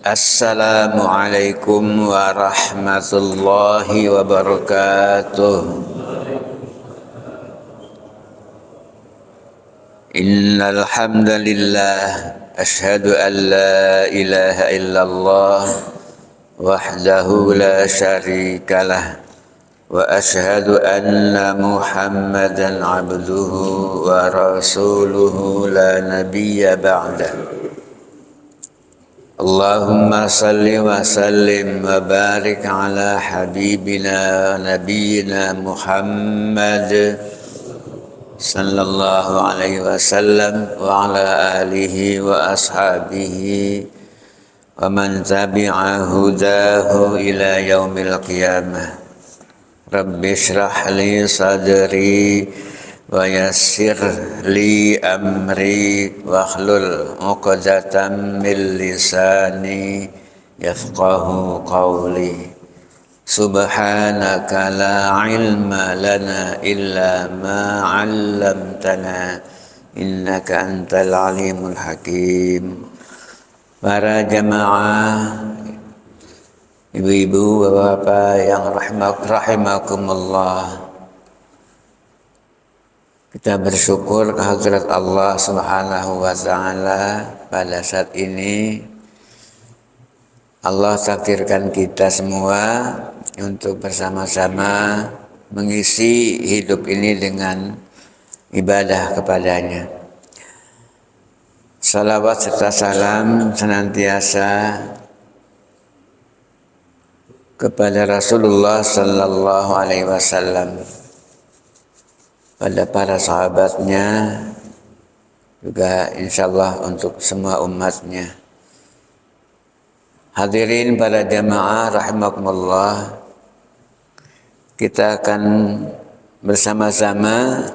Assalamualaikum warahmatullahi wabarakatuh. Innal hamdalillah asyhadu an la ilaha illallah wahdahu la syarikalah wa asyhadu anna Muhammadan abduhu wa rasuluhu la nabiyya ba'dah. Allahumma salli wa sallim wa barik ala habibina nabiyyina Muhammad sallallahu alaihi wasallam wa ala alihi wa ashabihi wa man tabi'a hudahu ila yaumil qiyamah. Rabbi shrah li sadri wa yassir li amri wahlul 'uqdatam min lisani yafqahu qawli. Subhanaka la ilma lana illa ma 'allamtana innaka antal alimul hakim. Para jamaah, ibu-ibu, bapak-bapak yang rahimakumullah, kita bersyukur kehadirat Allah Subhanahu wa taala pada saat ini Allah takdirkan kita semua untuk bersama-sama mengisi hidup ini dengan ibadah kepadanya. Salawat serta salam senantiasa kepada Rasulullah sallallahu alaihi wasallam, pada para sahabatnya, juga insyaallah untuk semua umatnya. Hadirin para jamaah rahimakumullah, kita akan bersama-sama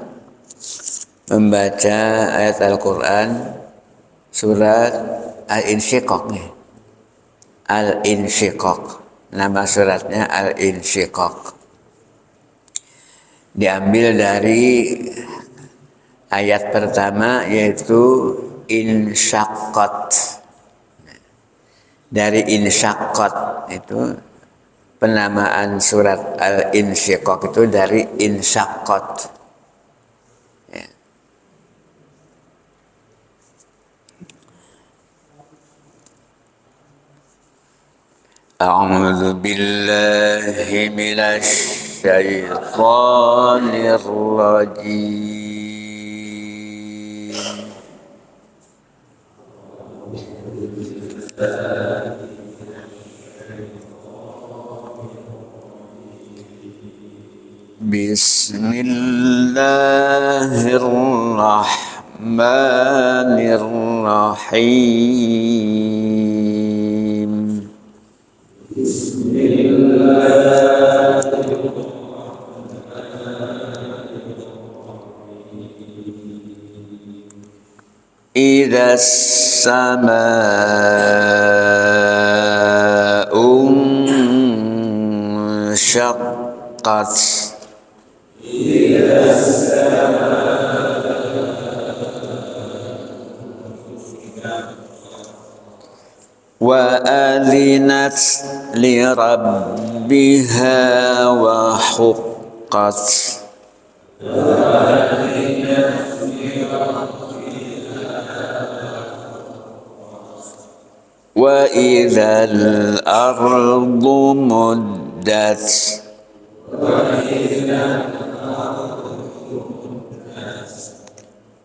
membaca ayat Al-Quran surat Al-Insyiqaq. Al-Insyiqaq, nama suratnya Al-Insyiqaq. Diambil dari ayat pertama, yaitu insyaqqat. Dari insyaqqat itu penamaan surat Al-Insyiqaq itu dari insyaqqat. Ya. A'udzu billahi minasy syaitanir rajim. Bismillahirrahmanirrahim. Idza samaa'u syaqqat. Wa adhinat li rabbiha wa huqqat. Wa idzal ardu muddat.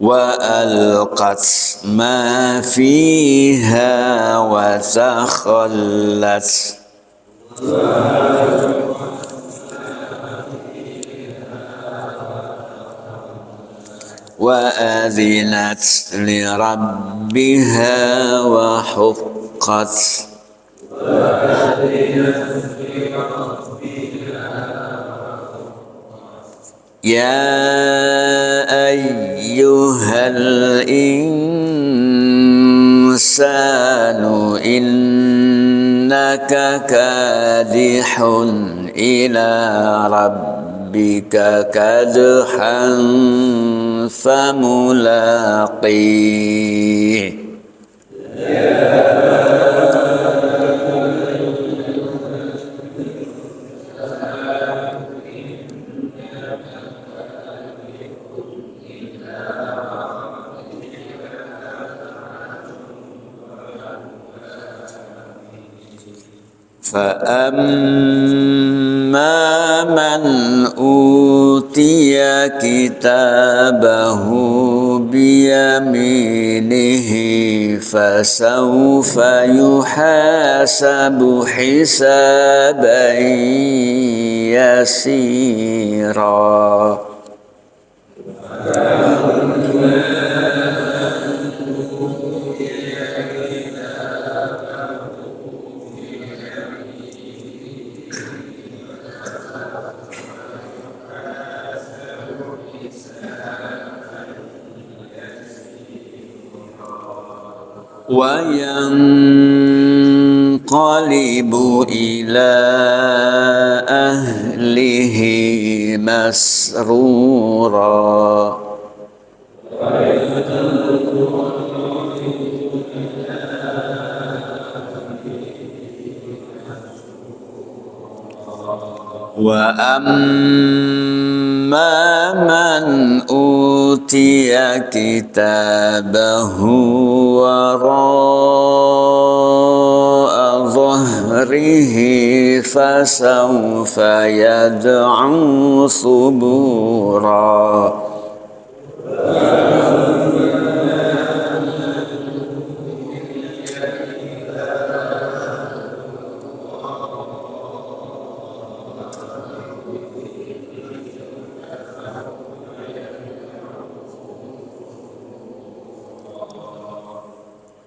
Wa alqat ma fiha wa takhallat. Wa adhinat li rabbiha wa huqqat. Ya ayyuhal insanu innaka kadihun ila rabbika kadhan famulaqih. فأما من أوتي كتابه بيمينه فسوف يحاسب حسابا يسيرا وينقلب إلى أهله مسرورا وأما من أوتي كتابه وراء ظهره فسوف يدعو ثبورا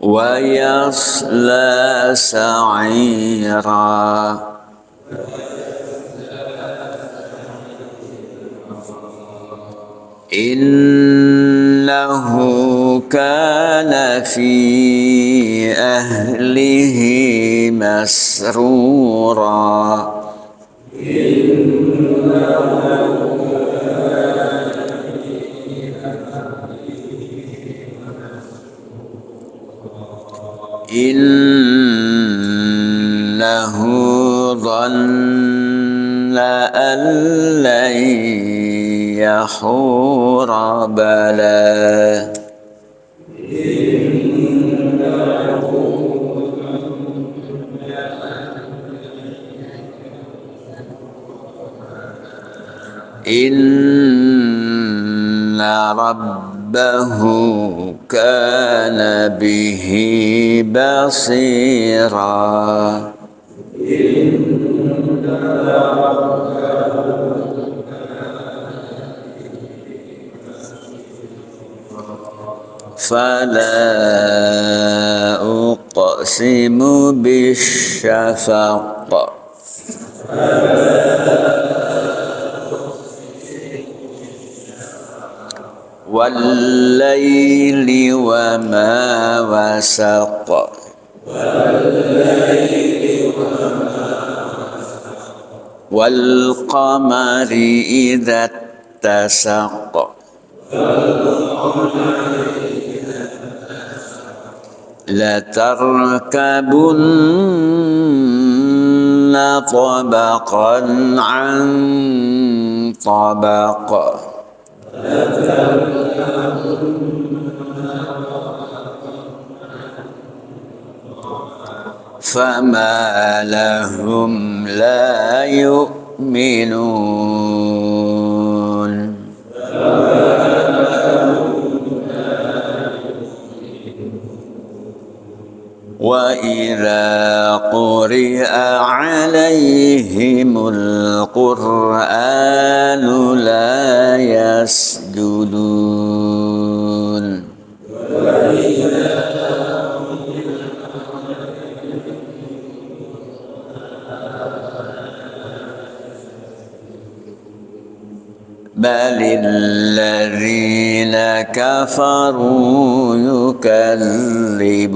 ويصلى سعيرا إنه كان في أهله مسرورا إنه ظن أن لن يحور بلى إن ربه كان به بصيرا فلا أقسم بالشفق والليل وما وسق والقمر إذا اتسق لتركبن طبقا عن طبق فما لهم لا يؤمنون وإذا قرئ عليهم القرآن لا يسجدون بل الذين كفروا يكذبون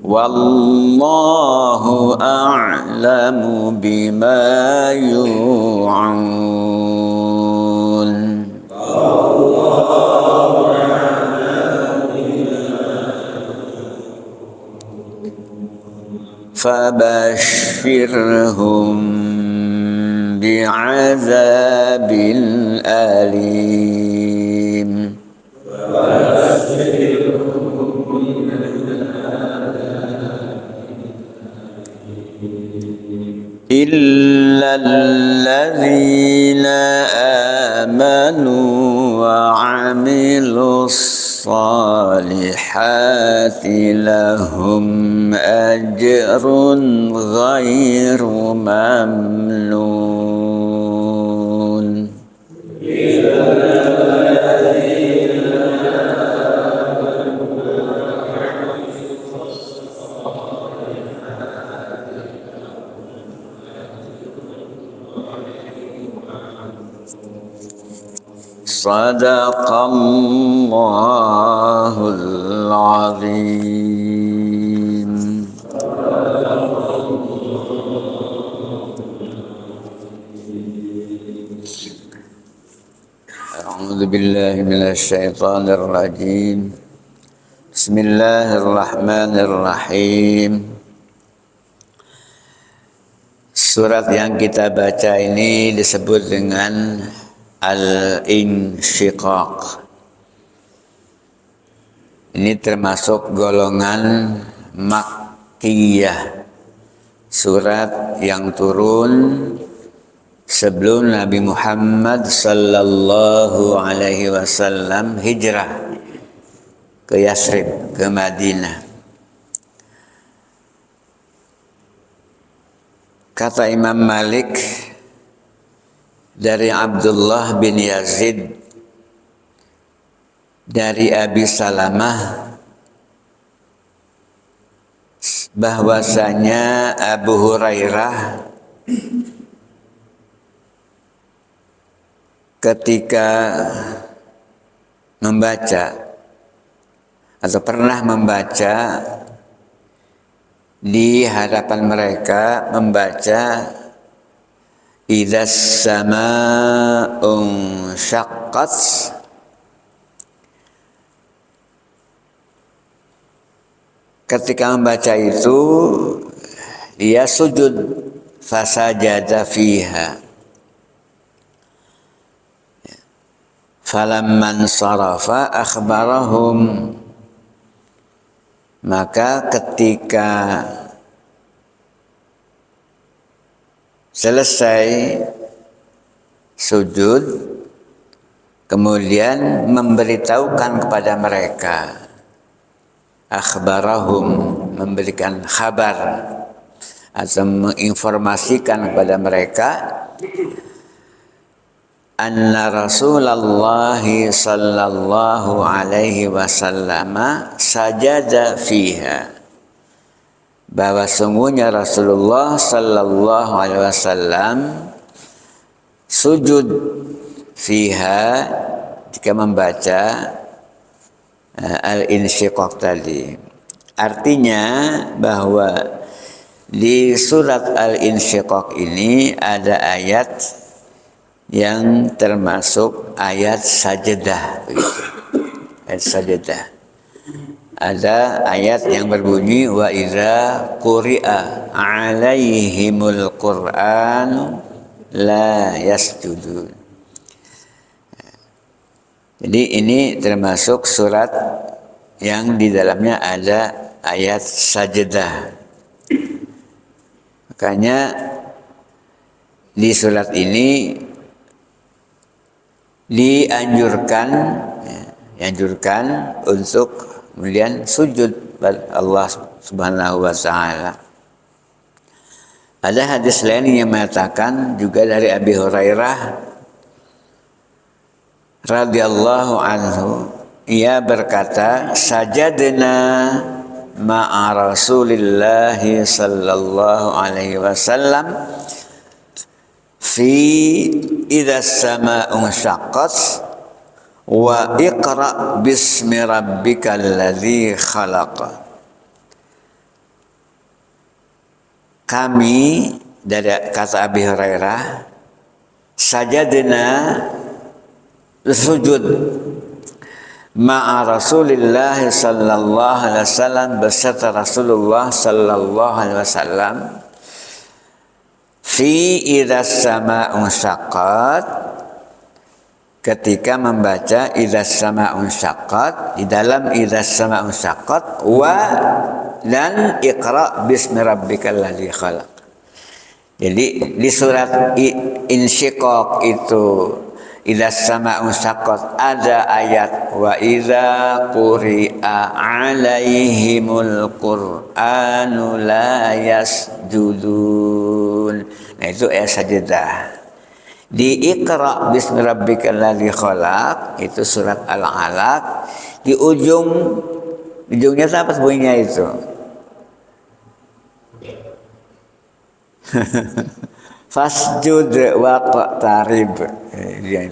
والله أعلم بما يوعون فبشرهم بعذاب أليم إلا الذين آمنوا وعملوا الصالحات لهم أجر غير ممنون Sadaqallahul azim. A'udzu billahi minasy syaithanir rajim. Bismillahirrahmanirrahim. Surat yang kita baca ini disebut dengan Al-Insyiqaq. Ini termasuk golongan Makkiyah, surat yang turun sebelum Nabi Muhammad sallallahu alaihi wasallam hijrah ke Yasrib, ke Madinah. Kata Imam Malik dari Abdullah bin Yazid dari Abi Salamah bahwasanya Abu Hurairah ketika membaca atau pernah membaca di hadapan mereka membaca Idzas samaa'un syaqqat, ketika membaca itu dia sujud fasajada fiha, falamman sarafa akhbarahum, maka ketika selesai sujud kemudian memberitahukan kepada mereka, akhbarahum, memberikan kabar atau menginformasikan kepada mereka, anna Rasulullah sallallahu alaihi wasallam sajada fiha, bahwa sungguhnya Rasulullah sallallahu alaihi wasallam sujud fiha jika membaca Al-Insyiqaq tadi. Artinya bahwa di surat Al-Insyiqaq ini ada ayat yang termasuk ayat sajadah. Ayat sajadah. Ada ayat yang berbunyi wa idza quri'a 'alaihimul Qur'an la yasjudun. Jadi ini termasuk surat yang di dalamnya ada ayat sajadah. Makanya di surat ini dianjurkan untuk kemudian sujud pada Allah Subhanahu wa taala. Ada hadis lain yang mengatakan juga dari Abi Hurairah radhiyallahu anhu, ia berkata, sajadna ma'a Rasulillah sallallahu alaihi wasallam fi idzas samaa'u syaqqat wa iqra bismi rabbikal ladzi khalaq. Kami, dari kata Abi Hurairah, sajadna, sujud ma'a Rasulillah sallallahu alaihi wasallam, beserta Rasulullah sallallahu alaihi wasallam, fi idzas sama'un syaqqat, ketika membaca idzas sama'un syaqqat, di dalam idzas sama'un syaqqat wa dan iqra bismi rabbikal ladzi khalaq. Jadi di surat Insyiqaq itu idzas sama'un syaqqat ada ayat wa idza quri'a 'alaihimul qur'anu la yasjudun. Nah itu ayat sajdah. Di Iqra bismi rabbikal ladzi khalaq itu surat Al-Alaq, di ujungnya apa bunyinya itu? Fasjud waqtarib. Dia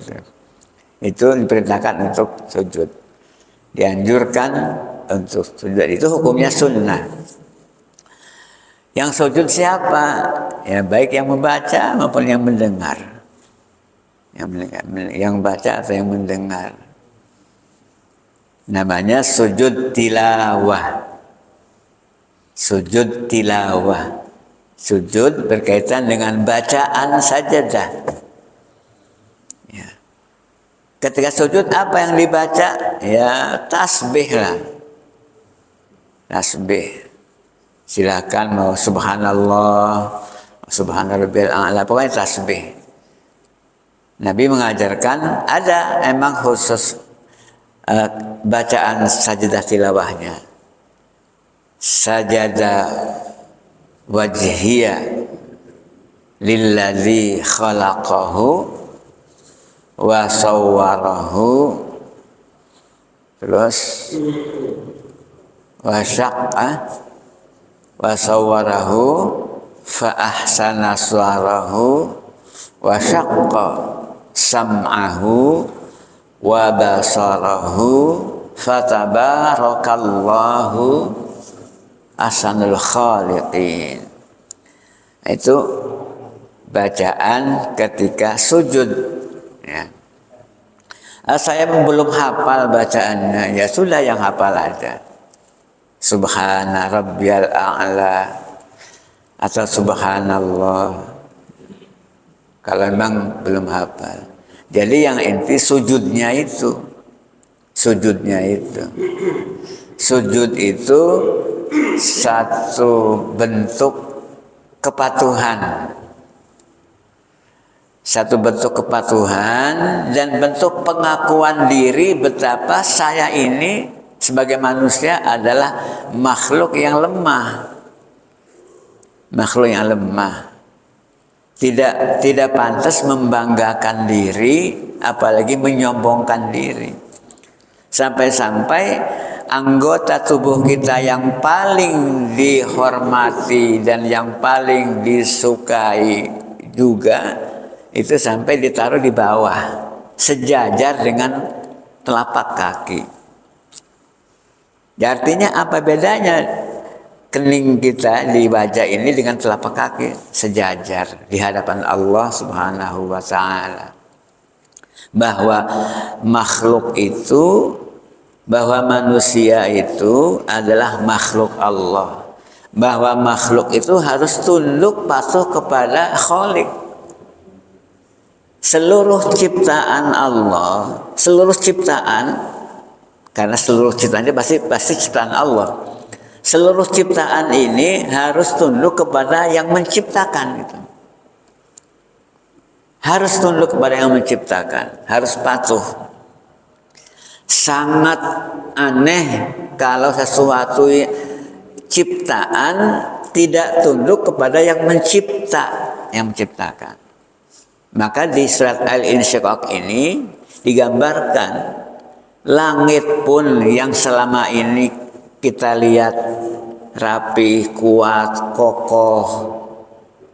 itu diperintahkan untuk sujud, dianjurkan untuk sujud. Itu hukumnya sunnah. Yang sujud siapa? Ya baik yang membaca maupun yang mendengar. Yang baca atau yang mendengar. Namanya sujud tilawah. Sujud tilawah. Sujud berkaitan dengan bacaan sajadah. Ya. Ketika sujud apa yang dibaca? Ya tasbih lah. Tasbih. Silakan mau subhanallah, subhanarabbiyal a'la, pokoknya tasbih. Nabi mengajarkan ada emang khusus bacaan sajadah tilawahnya. Sajadah wajhiya lilladzi khalaqahu wa sawwarahu, terus wa syaqqa wa sawwarahu fa ahsana suwarahu wa syaqqa sam'ahu wa basarahu fatabarakallahu ahsanul khaliqin. Itu bacaan ketika sujud ya. Saya belum hafal bacaannya, ya sudah yang hafal aja. Subhana rabbiyal a'la atau subhanallah kalau memang belum hafal. Jadi yang inti sujudnya itu. Sujud itu satu bentuk kepatuhan. Satu bentuk kepatuhan dan bentuk pengakuan diri betapa saya ini sebagai manusia adalah makhluk yang lemah. Makhluk yang lemah. Tidak pantas membanggakan diri, apalagi menyombongkan diri. Sampai-sampai anggota tubuh kita yang paling dihormati dan yang paling disukai juga itu sampai ditaruh di bawah, sejajar dengan telapak kaki. Artinya apa bedanya kening kita di wajah ini dengan telapak kaki? Sejajar di hadapan Allah Subhanahu wa ta'ala. Bahwa makhluk itu, bahwa manusia itu adalah makhluk Allah. Bahwa makhluk itu harus tunduk patuh kepada Khalik. Seluruh ciptaan Allah, seluruh ciptaan, karena seluruh ciptaannya pasti ciptaan Allah. Seluruh ciptaan ini harus tunduk kepada yang menciptakan itu. Harus tunduk kepada yang menciptakan, harus patuh. Sangat aneh kalau sesuatu ciptaan tidak tunduk kepada yang menciptakan. Maka di surat Al-Insyiqaq ini digambarkan langit pun yang selama ini kita lihat rapi, kuat, kokoh,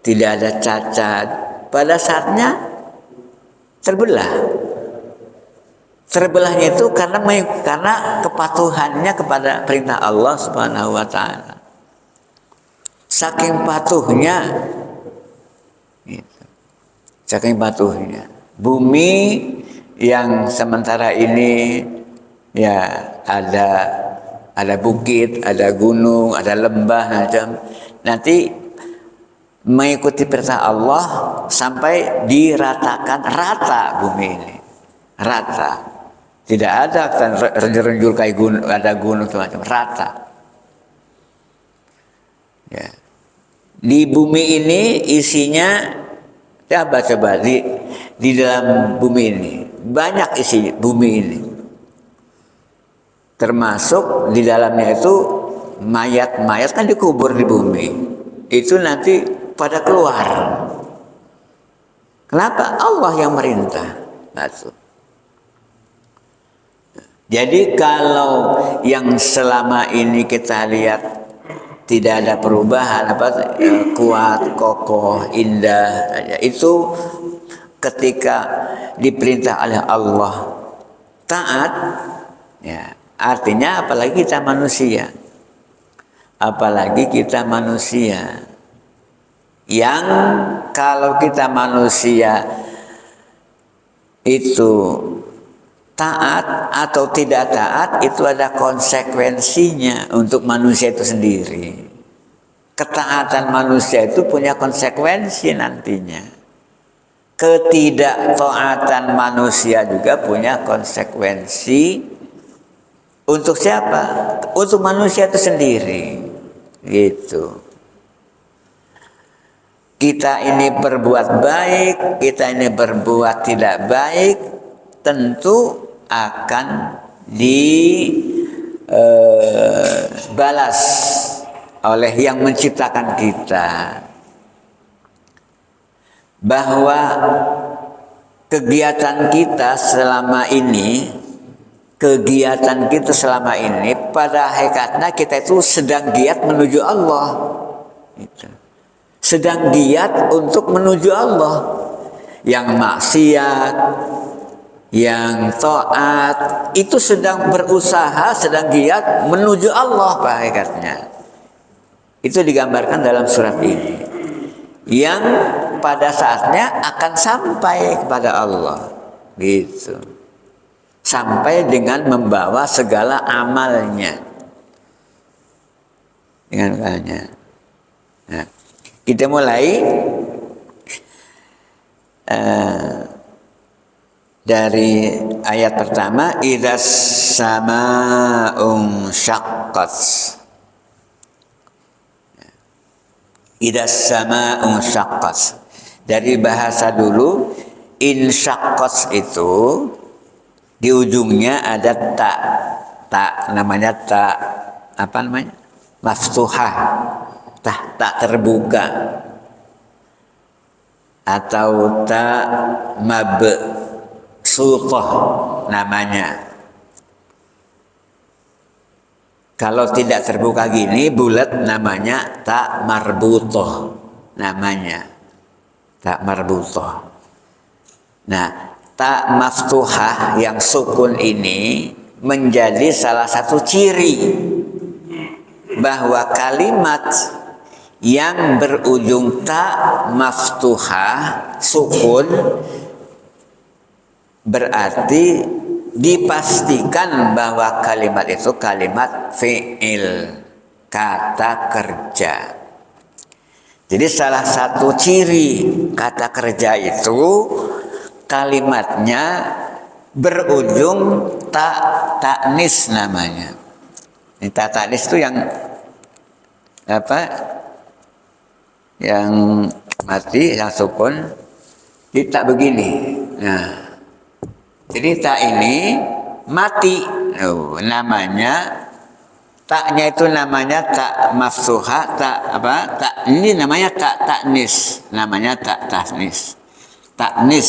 tidak ada cacat, pada saatnya terbelah. Terbelahnya itu karena kepatuhannya kepada perintah Allah Subhanahu wa ta'ala. Saking patuhnya, saking patuhnya. Bumi yang sementara ini ya ada bukit, ada gunung, ada lembah, nanti mengikuti perintah Allah sampai diratakan rata bumi ini, rata. Tidak ada renjul-renjul kayak gunung, ada gunung macam rata. Ya. Di bumi ini isinya, coba di dalam bumi ini banyak isi bumi ini. Termasuk di dalamnya itu mayat-mayat kan dikubur di bumi. Itu nanti pada keluar. Kenapa? Allah yang merintah. Masuk. Jadi kalau yang selama ini kita lihat tidak ada perubahan, kuat, kokoh, indah, itu ketika diperintah oleh Allah taat, ya artinya apalagi kita manusia, yang kalau kita manusia itu taat atau tidak taat itu ada konsekuensinya untuk manusia itu sendiri. Ketaatan manusia itu punya konsekuensi nantinya. Ketidaktaatan manusia juga punya konsekuensi untuk siapa? Untuk manusia itu sendiri. Gitu. Kita ini berbuat baik, kita ini berbuat tidak baik, tentu akan dibalas oleh yang menciptakan kita. Bahwa kegiatan kita selama ini pada hakikatnya kita itu sedang giat menuju Allah. Gitu. Sedang giat untuk menuju Allah. Yang maksiat, yang taat itu sedang berusaha, sedang giat menuju Allah pada hakikatnya. Itu digambarkan dalam surat ini. Yang pada saatnya akan sampai kepada Allah. Gitu. Sampai dengan membawa segala amalnya. Dengan amalnya. Nah, kita mulai dari ayat pertama, idzas samaa'un syaqqat. Idzas samaa'un syaqqat. Dari bahasa dulu, insyaqqat itu di ujungnya ada tak. Tak namanya tak, apa namanya? Maftuhah. Tak terbuka. Atau tak mabsuthah namanya. Kalau tidak terbuka gini bulat namanya tak marbuthah namanya. Tak marbuthah. Nah, tak maftuhah yang sukun ini menjadi salah satu ciri bahwa kalimat yang berujung tak maftuhah sukun berarti dipastikan bahwa kalimat itu kalimat fi'il, kata kerja. Jadi salah satu ciri kata kerja itu kalimatnya berujung ta'nis namanya. Ini ta'nis itu yang apa? Yang mati, yang sukun, tidak begini. Nah, jadi tak ini mati. Namanya taknya itu namanya tak mafsuha, tak apa? Tak ini namanya tak taknis, namanya tak taknis. Taknis.